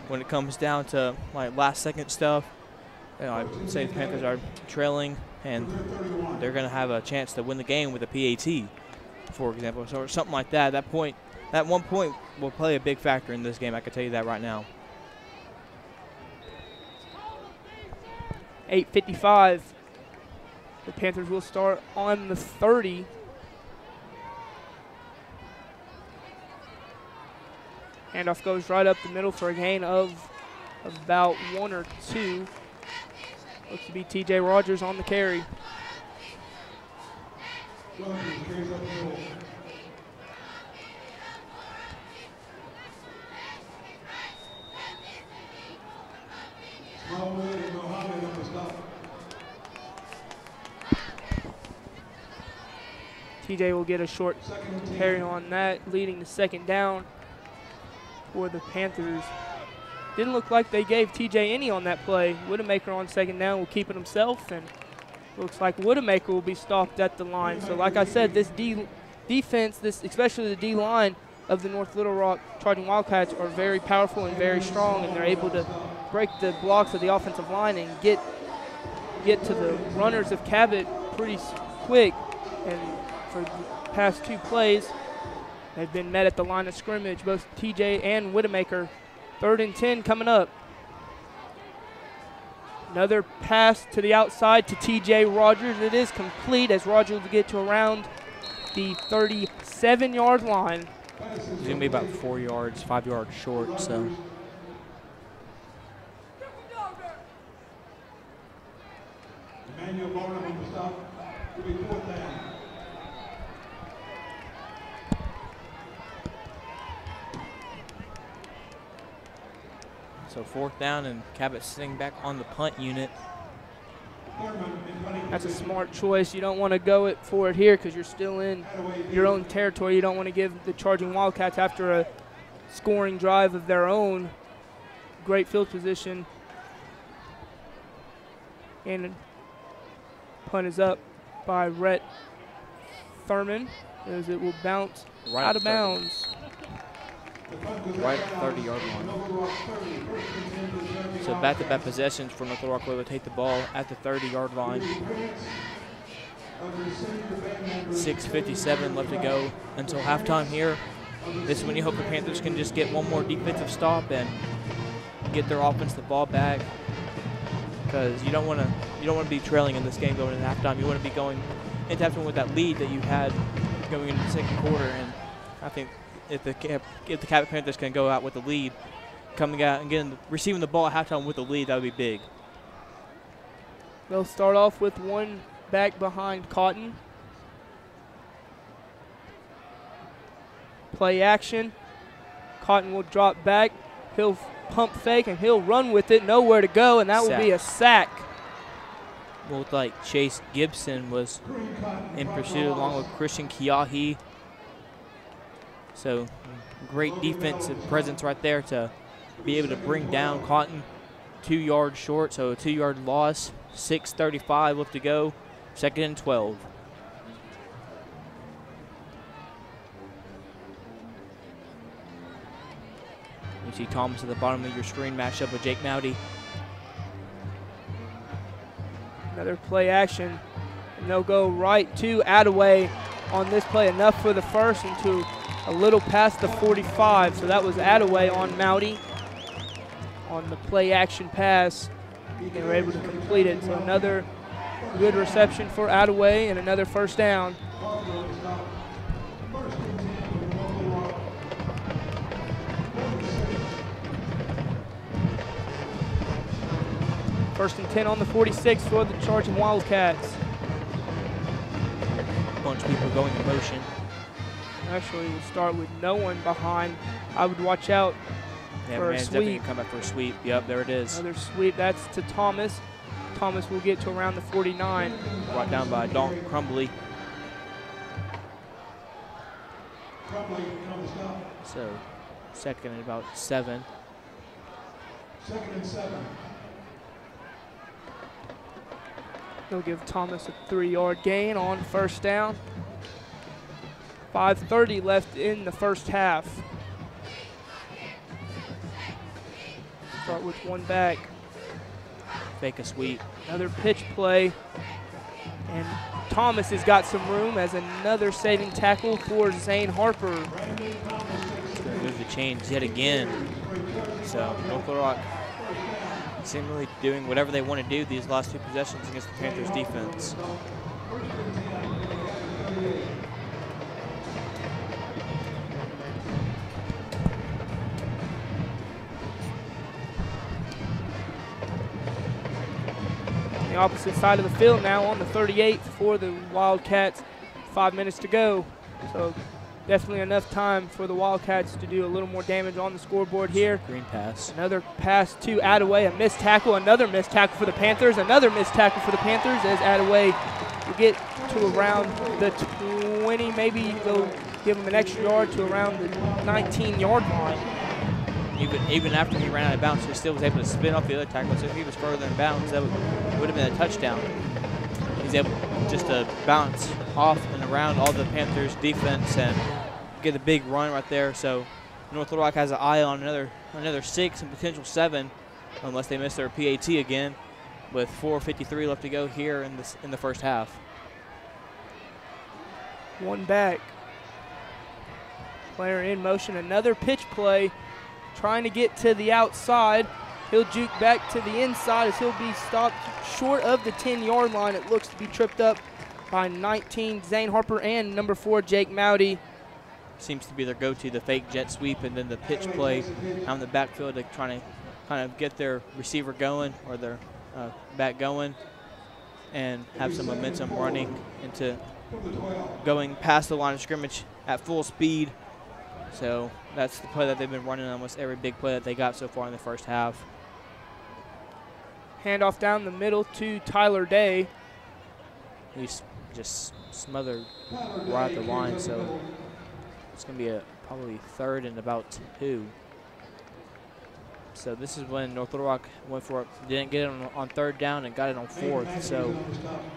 B: When it comes down to like last-second stuff, I'd say the Panthers are trailing, and they're going to have a chance to win the game with a PAT, for example. So something like that. That 1 point will play a big factor in this game. I can tell you that right now.
A: 8:55. The Panthers will start on the 30. Handoff goes right up the middle for a gain of about 1 or 2. Looks to be T.J. Rogers on the carry. TJ will get a short carry on that, leading to second down for the Panthers. Didn't look like they gave TJ any on that play. Widowmaker on second down will keep it himself, and looks like Widowmaker will be stopped at the line. So like I said, this defense, especially the D-line of the North Little Rock Charging Wildcats, are very powerful and very strong, and they're able to break the blocks of the offensive line and get to the runners of Cabot pretty quick. And for the past 2 plays, they've been met at the line of scrimmage, both TJ and Widowmaker. 3rd and 10 coming up. Another pass to the outside to TJ Rogers. It is complete as Rogers will get to around the 37-yard line.
B: He's going to be about 4 yards, 5 yards short, so.
C: Emmanuel Barnum on the stop. Will be 4th down.
B: So 4th down, and Cabot sitting back on the punt unit.
A: That's a smart choice. You don't want to go for it here because you're still in your own territory. You don't want to give the Charging Wildcats, after a scoring drive of their own, great field position. And punt is up by Rhett Thurman as it will bounce
B: right
A: out of bounds.
B: Right at the 30-yard line. So back-to-back possessions for North Little Rock will take the ball at the 30-yard line. 6:57 left to go until halftime here. This is when you hope the Panthers can just get one more defensive stop and get their offense the ball back, because you don't want to be trailing in this game going into halftime. You want to be going into halftime with that lead that you had going into the second quarter, and I think if the Cabot Panthers can go out with the lead, coming out and receiving the ball at halftime with the lead, that would be big.
A: They'll start off with one back behind Cotton. Play action. Cotton will drop back. He'll pump fake and he'll run with it. Nowhere to go, and that will be a sack.
B: Looked like Chase Gibson was in pursuit along with Christian Kiahi. So great defensive presence right there to be able to bring down Cotton 2 yards short, so a 2-yard loss. 6:35 left to go, 2nd and 12. You see Thomas at the bottom of your screen matched up with Jake Mowdy.
A: Another play action, and they'll go right to Attaway on this play. Enough for the first, into a little past the 45. So that was Attaway on Mowdy on the play action pass. They were able to complete it. So another good reception for Attaway and another first down. First and 10 on the 46 for the Charging Wildcats.
B: A bunch of people going in motion.
A: Actually, we'll start with no one behind. I would watch out for a sweep.
B: Come back for a sweep. Yep, there it is.
A: Another sweep. That's to Thomas. Thomas will get to around the 49.
B: Brought down by Dalton Crumbly.
C: Crumbly on the stop.
B: So second and about 7.
C: 2nd and 7.
A: They'll give Thomas a 3-yard gain on first down. 5:30 left in the first half. Start with one back.
B: Fake a sweep.
A: Another pitch play. And Thomas has got some room as another saving tackle for Zane Harper.
B: Move the chains yet again. So North Little Rock seemingly doing whatever they want to do these last 2 possessions against the Panthers defense.
A: The opposite side of the field now on the 38 for the Wildcats. 5 minutes to go. So definitely enough time for the Wildcats to do a little more damage on the scoreboard here.
B: Green pass.
A: Another pass to Attaway, a missed tackle, another missed tackle for the Panthers, another missed tackle for the Panthers as Attaway will get to around the 20, maybe they'll give him an extra yard to around the 19-yard line.
B: Even after he ran out of bounds, he still was able to spin off the other tackle. So if he was further in bounds, that would have been a touchdown. He's able just to bounce off and around all the Panthers defense and get a big run right there. So North Little Rock has an eye on another 6 and potential 7, unless they miss their PAT again, with 4:53 left to go here in the first half.
A: One back. Player in motion, another pitch play. Trying to get to the outside. He'll juke back to the inside as he'll be stopped short of the 10-yard line. It looks to be tripped up by 19 Zane Harper and number 4 Jake Mowdy.
B: Seems to be their go-to, the fake jet sweep and then the pitch play out in the backfield. They're trying to kind of get their receiver going or their back going and have some momentum running into going past the line of scrimmage at full speed. So that's the play that they've been running almost every big play that they got so far in the first half.
A: Handoff down the middle to Tyler Day.
B: He's just smothered right at the line, so it's going to be probably 3rd and about 2. So this is when North Little Rock went for it, didn't get it on 3rd down and got it on 4th. So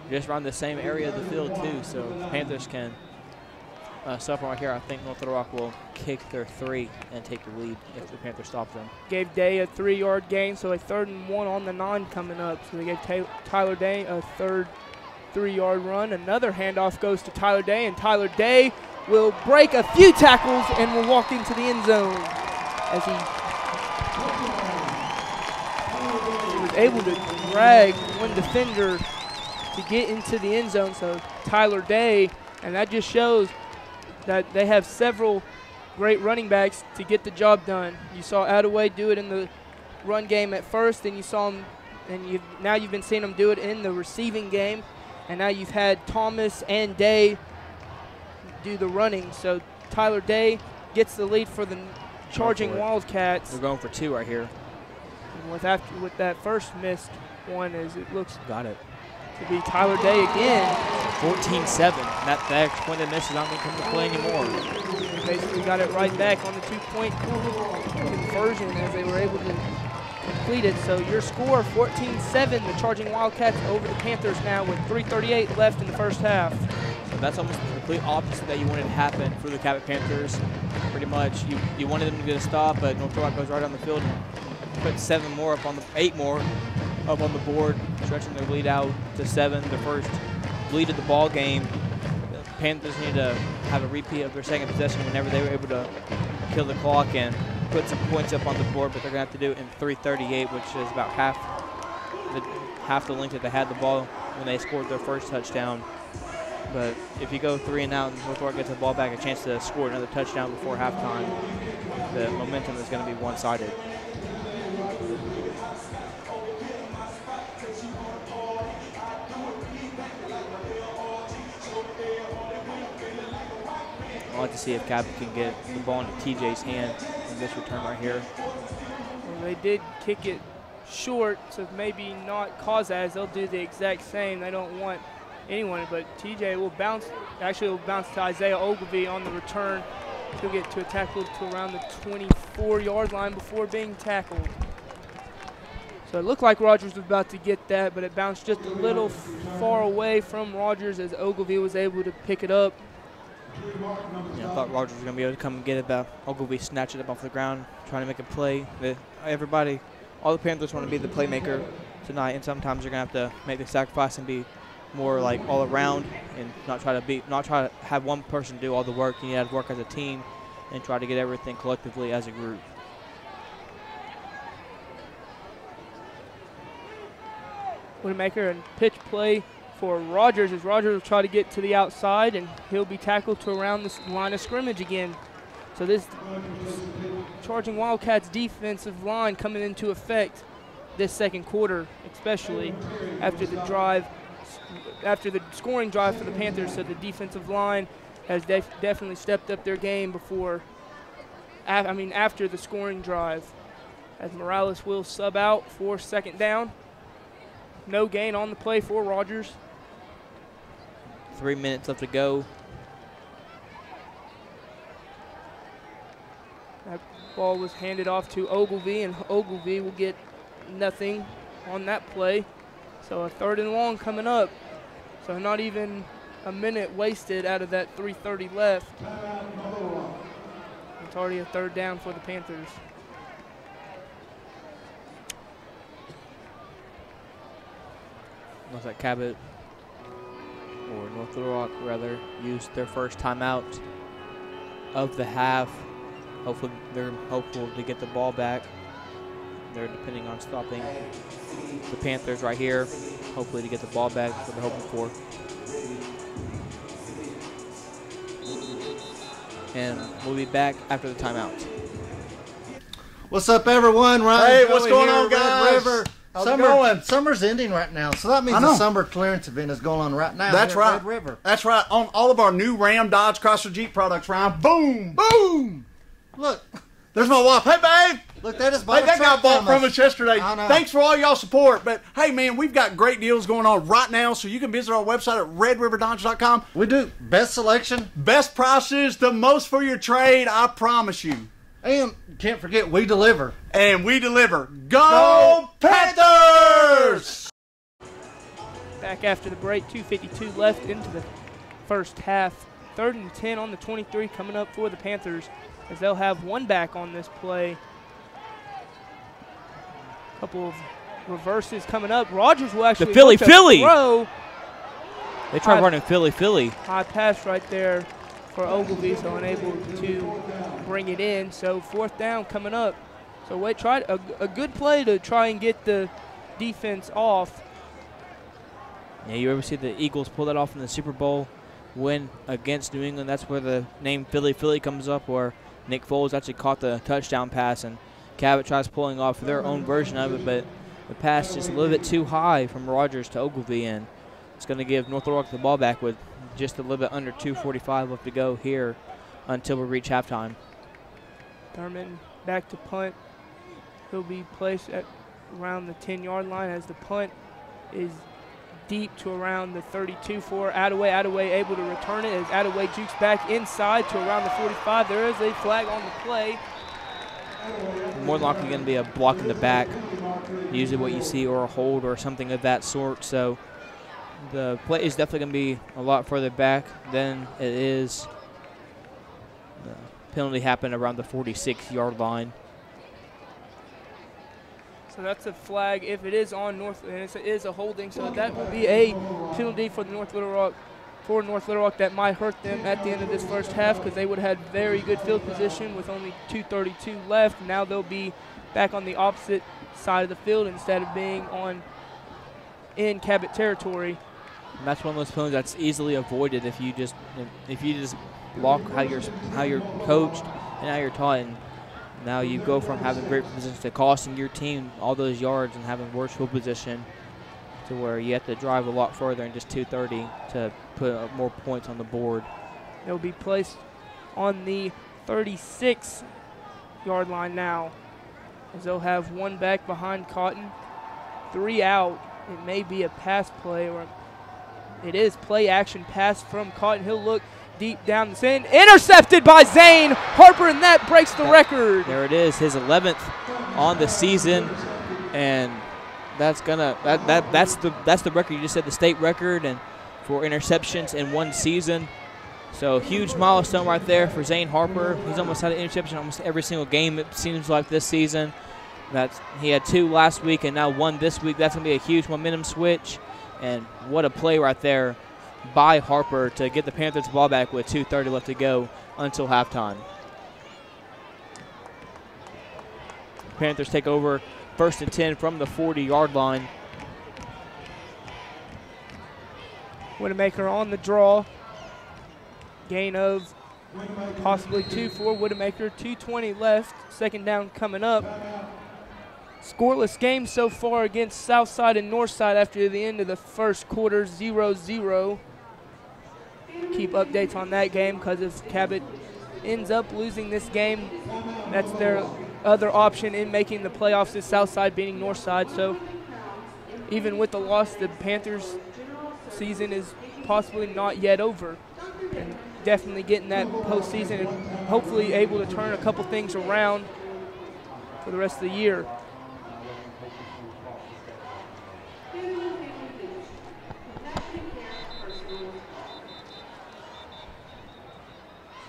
B: just around the same area of the field too. So Panthers can stop them right here. I think North Little Rock will kick their 3 and take the lead if the Panthers stop them.
A: Gave Day a 3-yard gain, so a 3rd and 1 on the 9 coming up. So they gave Tyler Day a 3rd 3-yard run. Another handoff goes to Tyler Day, and Tyler Day will break a few tackles and will walk into the end zone as he was able to drag one defender to get into the end zone. So Tyler Day, and that just shows that they have several great running backs to get the job done. You saw Attaway do it in the run game at first, and you saw him, and now you've been seeing him do it in the receiving game, and now you've had Thomas and Day do the running. So Tyler Day gets the lead for the charging Wildcats.
B: We're going for 2 right here.
A: And with that first missed one, as it looks
B: got it
A: to be Tyler Day again.
B: 14-7. That extra point they missed is not going to come to play anymore.
A: Basically got it right back on the 2-point conversion as they were able to complete it. So your score, 14-7, the Charging Wildcats over the Panthers now with 3:38 left in the first half.
B: So that's almost the complete opposite that you wanted to happen for the Cabot Panthers. Pretty much, you wanted them to get a stop, but North Little Rock goes right on the field and puts 8 more up on the board, stretching their lead out to 7, the first lead of the ball game. The Panthers need to have a repeat of their second possession whenever they were able to kill the clock and put some points up on the board, but they're going to have to do it in 3:38, which is about half the length that they had the ball when they scored their first touchdown. But if you go 3 and out and North Little Rock gets the ball back, a chance to score another touchdown before halftime, the momentum is going to be one-sided. I'd like to see if Cabot can get the ball into TJ's hand in this return right here.
A: Well, they did kick it short, so maybe not cause that, as they'll do the exact same. They don't want anyone, but TJ will bounce, actually will bounce to Isaiah Ogilvie on the return He'll get to a tackle to around the 24-yard line before being tackled. So it looked like Rogers was about to get that, but it bounced just a little far away from Rogers as Ogilvie was able to pick it up.
B: Yeah, I thought Rogers was going to be able to come and get it, but Ogilvie snatched it up off the ground, trying to make a play. Everybody, all the Panthers want to be the playmaker tonight, and sometimes you're going to have to make the sacrifice and be more like all around and not try to have one person do all the work. You need to work as a team and try to get everything collectively as a group.
A: Woodmaker and pitch play for Rogers as Rogers will try to get to the outside, and he'll be tackled to around the line of scrimmage again. So this charging Wildcats defensive line coming into effect this second quarter, especially after the scoring drive for the Panthers. So the defensive line has definitely stepped up their game after the scoring drive. As Morales will sub out for second down. No gain on the play for Rogers.
B: 3 minutes left to go.
A: That ball was handed off to Ogilvie, and Ogilvie will get nothing on that play. So a 3rd and long coming up. So not even a minute wasted out of that 3:30 left. It's already a 3rd down for the Panthers.
B: Looks like Cabot, or North Little Rock rather, used their first timeout of the half. Hopefully they're hopeful to get the ball back. They're depending on stopping the Panthers right here. Hopefully to get the ball back, that's what they're hoping for. And we'll be back after the timeout.
D: What's up, everyone? Ryan,
E: Hey,
D: Joey
E: what's going
D: here,
E: on,
D: Red
E: guys?
D: River.
E: How's it going?
D: Summer's ending right now, so that means
E: I know.
D: the summer clearance event is going on right now.
E: That's
D: here at
E: right.
D: Red River.
E: That's right. On all of our new Ram, Dodge, Chrysler, Jeep products, Ryan. Boom! Boom!
D: Look,
E: There's my wife. Hey, babe!
D: look, that is
E: Hey, that got bought from us yesterday.
D: I know.
E: Thanks for all y'all support. But, hey, man, we've got great deals going on right now, so you can visit our website at redriverdodge.com.
D: We do best selection,
E: Best prices, the most for your trade, I promise you.
D: and can't forget we deliver.
E: And we deliver. Go Panthers!
A: Back after the break, 2:52 left into the first half. 3rd and 10 on the 23 coming up for the Panthers, as they'll have one back on this play. Couple of reverses coming up. Rogers will actually
B: Philly.
A: throw.
B: They tried running Philly.
A: High pass right there for Ogilvie, so unable to bring it in. So 4th down coming up. So Wade tried a good play to try and get the defense off.
B: Yeah, you ever see the Eagles pull that off in the Super Bowl win against New England? That's where the name Philly comes up, where Nick Foles actually caught the touchdown pass, and Cabot tries pulling off their own version of it, but the pass just a little bit too high from Rogers to Ogilvie, and it's going to give North Little Rock the ball back with just a little bit under 2:45 left to go here until we reach halftime.
A: Thurman back to punt. He'll be placed at around the 10-yard line as the punt is deep to around the 32 for Attaway. Attaway able to return it as Attaway jukes back inside to around the 45. There is a flag on the play.
B: More than likely going to be a block in the back, usually what you see, or a hold or something of that sort. So the play is definitely going to be a lot further back than it is. The penalty happened around the 46-yard line.
A: So that's a flag if it is on North, and it is a holding. So that will be a penalty for the North Little Rock that might hurt them at the end of this first half, because they would have had very good field position with only 2:32 left. Now they'll be back on the opposite side of the field instead of being in Cabot territory.
B: And that's one of those penalties that's easily avoided if you just block how you're coached and how you're taught. And now you go from having great positions to costing your team all those yards and having worse field position, to where you have to drive a lot further in just 2:30 to put more points on the board.
A: They'll be placed on the 36-yard line now, as they'll have one back behind Cotton, 3 out. It may be a pass play, or it is play action pass from Cotton. He'll look deep down the center. Intercepted by Zane Harper, and that breaks the record.
B: There it is, his 11th on the season, and that's the record. You just said the state record and for interceptions in one season. So huge milestone right there for Zane Harper. He's almost had an interception almost every single game, it seems like, this season. He had 2 last week and now 1 this week. That's going to be a huge momentum switch. And what a play right there by Harper to get the Panthers the ball back with 2:30 left to go until halftime. Panthers take over 1st and 10 from the 40-yard line.
A: Widowmaker on the draw. Gain of possibly 2 for Widowmaker. 2:20 left. 2nd down coming up. Scoreless game so far against Southside and Northside after the end of the first quarter, 0-0. Keep updates on that game because if Cabot ends up losing this game, that's their other option in making the playoffs is Southside beating Northside. So even with the loss, the Panthers' season is possibly not yet over. And definitely getting that postseason and hopefully able to turn a couple things around for the rest of the year.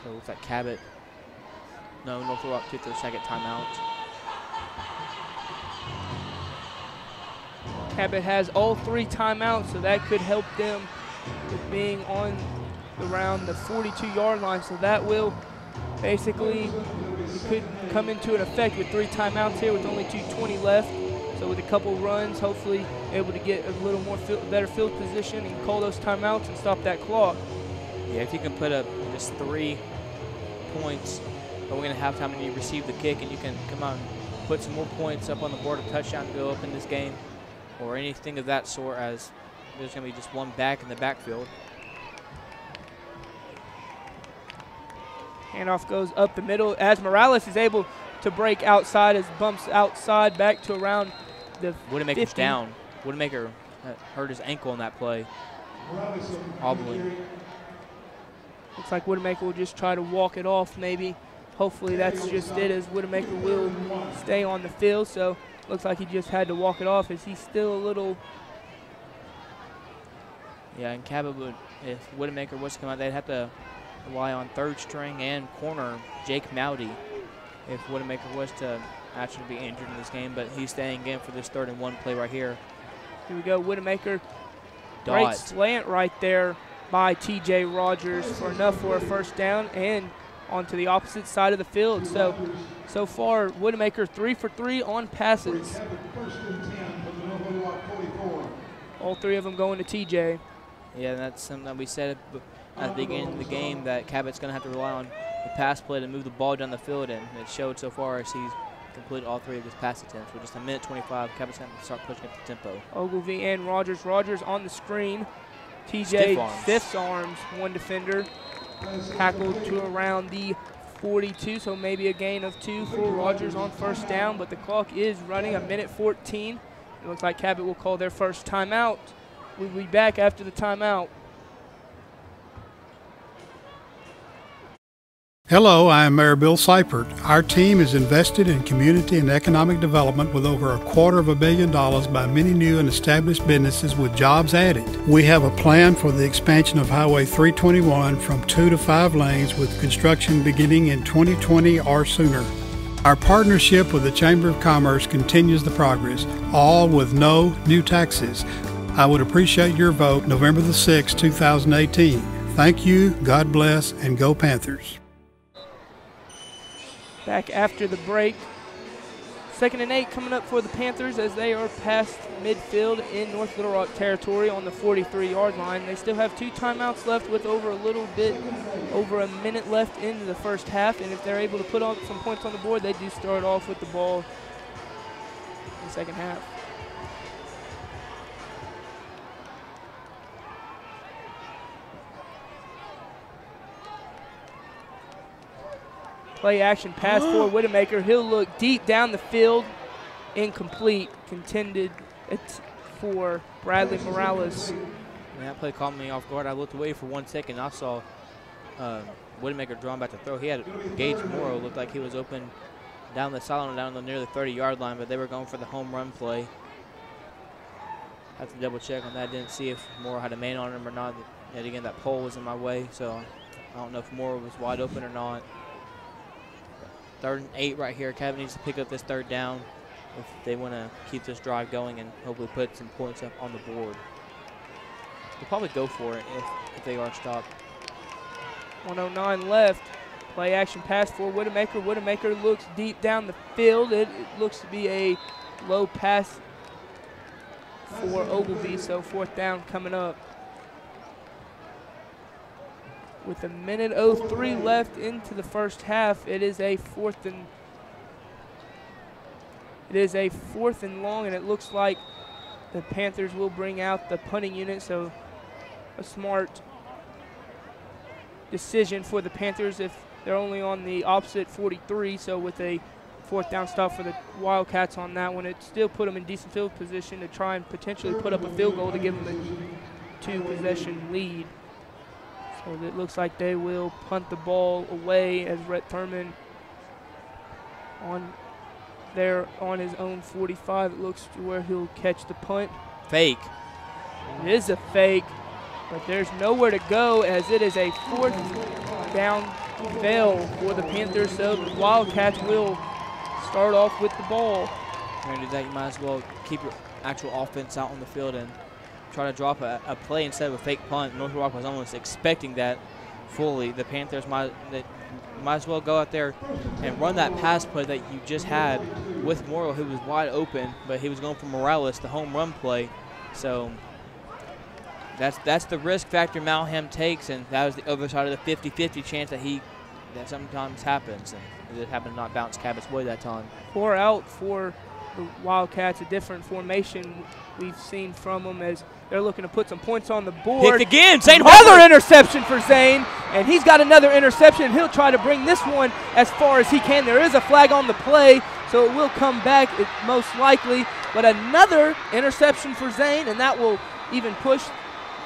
B: So it looks like Cabot. No, North Little Rock took their 2nd timeout.
A: Cabot has all 3 timeouts, so that could help them with being on around the 42-yard line. So that will basically, it could come into an effect with 3 timeouts here with only 2:20 left. So with a couple runs, hopefully able to get a little more better field position and call those timeouts and stop that clock.
B: Yeah, if you can put up just 3 points going into halftime and you receive the kick and you can come out and put some more points up on the board, a touchdown to go up in this game or anything of that sort, as there's going to be just one back in the backfield.
A: Handoff goes up the middle as Morales is able to break outside as bumps outside back to around the
B: Widowmaker's
A: 50.
B: down. Widowmaker hurt his ankle in that play. Hobbling.
A: Looks like Widowmaker will just try to walk it off maybe. Hopefully that's just it, as Widowmaker will stay on the field. So looks like he just had to walk it off as he's still a little.
B: Yeah, and Cabot would, if Widowmaker was to come out, they'd have to rely on 3rd string and corner Jake Mowdy if Widowmaker was to actually be injured in this game. But he's staying in for this 3rd and 1 play right here.
A: Here we go, Widowmaker. Great slant right there by TJ Rogers for enough for a 1st down and onto the opposite side of the field. So far, Widowmaker 3 for 3 on passes. All 3 of them going to TJ.
B: Yeah, that's something that we said at the beginning of the game, that Cabot's going to have to rely on the pass play to move the ball down the field, and it showed so far as he's completed all 3 of his pass attempts. With just a minute 25, Cabot's going to start pushing up the tempo.
A: Ogilvie and Rogers. Rogers on the screen. TJ stiff arms one defender. Tackled to around the 42, so maybe a gain of 2 for Rogers on 1st down, but the clock is running, a minute 14. It looks like Cabot will call their 1st timeout. We'll be back after the timeout.
F: Hello, I am Mayor Bill Seipert. Our team is invested in community and economic development with over $250 million by many new and established businesses with jobs added. We have a plan for the expansion of Highway 321 from 2 to 5 lanes with construction beginning in 2020 or sooner. Our partnership with the Chamber of Commerce continues the progress, all with no new taxes. I would appreciate your vote November the 6th, 2018. Thank you, God bless, and go Panthers.
A: Back after the break. 2nd and 8 coming up for the Panthers as they are past midfield in North Little Rock territory on the 43-yard line. They still have 2 timeouts left with over a minute left in the 1st half, and if they're able to put on some points on the board, they do start off with the ball in the 2nd half. Play action pass for Widowmaker. He'll look deep down the field. Incomplete. Contended for Bradley Morales.
B: And that play caught me off guard. I looked away for 1 second. I saw Widemaker drawn back to throw. He had Gage Morrow looked like he was open down the sideline, down the near the 30-yard line, but they were going for the home run play. Have to double check on that. Didn't see if Morrow had a man on him or not. Yet again, that pole was in my way, so I don't know if Morrow was wide open or not. 3rd and 8 right here. Cabot needs to pick up this 3rd down if they want to keep this drive going and hopefully put some points up on the board. They'll probably go for it if they are stopped.
A: 1:09 left. Play action pass for Widemaker. Widemaker looks deep down the field. It looks to be a low pass for Ogilvy, so 4th down coming up. With 1:03 left into the first half, it is a 4th and long, and it looks like the Panthers will bring out the punting unit, so a smart decision for the Panthers if they're only on the opposite 43, so with a 4th down stop for the Wildcats on that one, it still put them in decent field position to try and potentially put up a field goal to give them a 2-possession lead. So it looks like they will punt the ball away as Rhett Thurman on his own 45. It looks to where he'll catch the punt.
B: Fake.
A: It is a fake, but there's nowhere to go as it is a 4th down fail for the Panthers. So the Wildcats will start off with the ball.
B: When you do that, you might as well keep your actual offense out on the field and try to drop a play instead of a fake punt. North Rock was almost expecting that fully. The Panthers might as well go out there and run that pass play that you just had with Morrow, who was wide open, but he was going for Morales, the home run play. So that's the risk factor Malham takes, and that was the other side of the 50-50 chance that sometimes happens. And it happened to not bounce Cabot's way that time.
A: 4 out for the Wildcats, a different formation we've seen from them as they're looking to put some points on the board.
B: Picked again, Zane
A: Another
B: Harper.
A: interception for Zane, and he's got another interception. He'll try to bring this one as far as he can. There is a flag on the play, so it will come back most likely. But another interception for Zane, and that will even push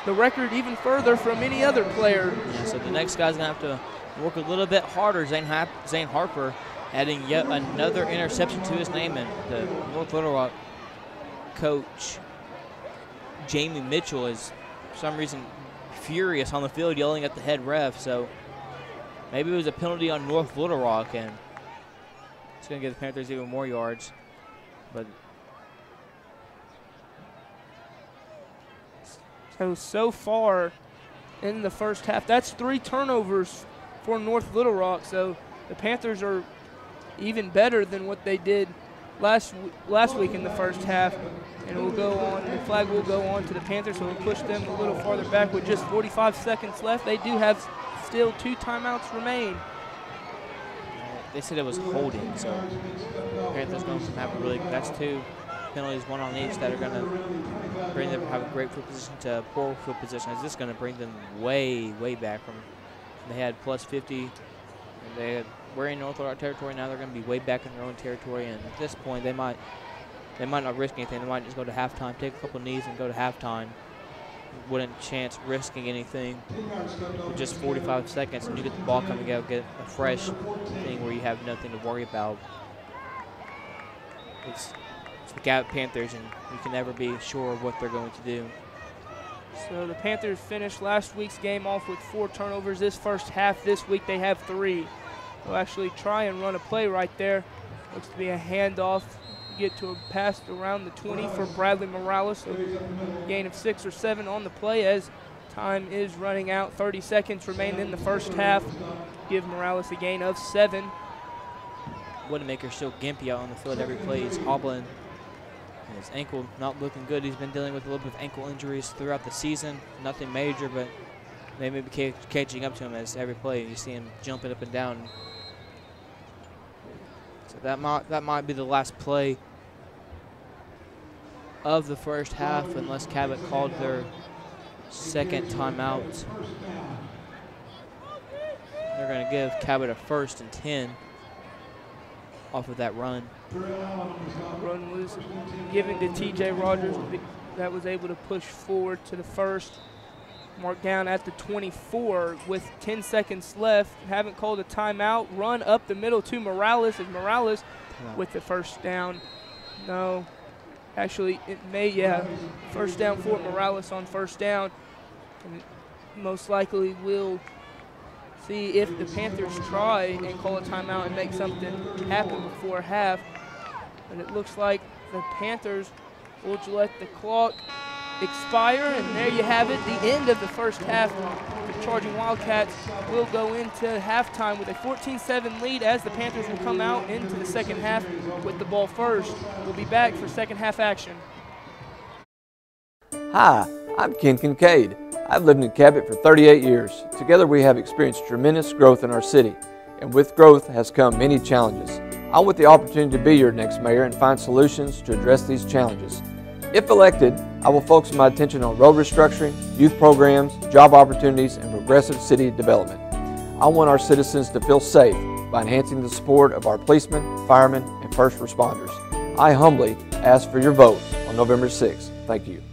A: the record even further from any other player.
B: Yeah, so the next guy's going to have to work a little bit harder. Zane Harper adding yet another interception to his name, and the North Little Rock coach, Jamie Mitchell, is for some reason furious on the field yelling at the head ref. So maybe it was a penalty on North Little Rock, and it's going to give the Panthers even more yards. But
A: so far in the first half, that's 3 turnovers for North Little Rock. So the Panthers are even better than what they did last week in the first half. And it will go on, the flag will go on to the Panthers, so it'll push them a little farther back with just 45 seconds left. They do have still 2 timeouts remain.
B: they said it was holding, so Panthers going to have a really, that's 2 penalties, 1 on each, that are going to bring them have a great field position to poor field position. Is this going to bring them way, way back from, they had plus 50, and they were in North Little Rock territory. Now they're going to be way back in their own territory, and at this point they might not risk anything. They might just go to halftime, take a couple of knees, and go to halftime. Wouldn't chance risking anything with just 45 seconds, and you get the ball coming out, get a fresh thing where you have nothing to worry about. It's the Cabot Panthers, and you can never be sure of what they're going to do.
A: So the Panthers finished last week's game off with 4 turnovers this first half. This week they have 3. They'll actually try and run a play right there. Looks to be a handoff. Get to a pass around the 20 for Bradley Morales. So gain of 6 or 7 on the play as time is running out. 30 seconds remain in the first half. Give Morales a gain of 7.
B: Widemaker's still gimpy out on the field every play. He's hobbling. And his ankle not looking good. He's been dealing with a little bit of ankle injuries throughout the season. Nothing major, but they may be catching up to him as every play you see him jumping up and down. So that might be the last play of the first half, unless Cabot called their second timeout. They're going to give Cabot a 1st and 10 off of that run.
A: Run was given to T.J. Rogers that was able to push forward to the 1st. Marked down at the 24 with 10 seconds left. Haven't called a timeout. Run up the middle to Morales. Is Morales with the first down? No. Actually, it may, yeah. First down for Morales on first down. And most likely will see if the Panthers try and call a timeout and make something happen before half. But it looks like the Panthers will let the clock expire, and there you have it, the end of the first half. The Charging Wildcats will go into halftime with a 14-7 lead as the Panthers will come out into the second half with the ball first. We'll be back for second half action.
G: Hi, I'm Ken Kincaid. I've lived in Cabot for 38 years. Together we have experienced tremendous growth in our city, and with growth has come many challenges. I want the opportunity to be your next mayor and find solutions to address these challenges. If elected, I will focus my attention on road restructuring, youth programs, job opportunities, and progressive city development. I want our citizens to feel safe by enhancing the support of our policemen, firemen, and first responders. I humbly ask for your vote on November 6th. Thank you.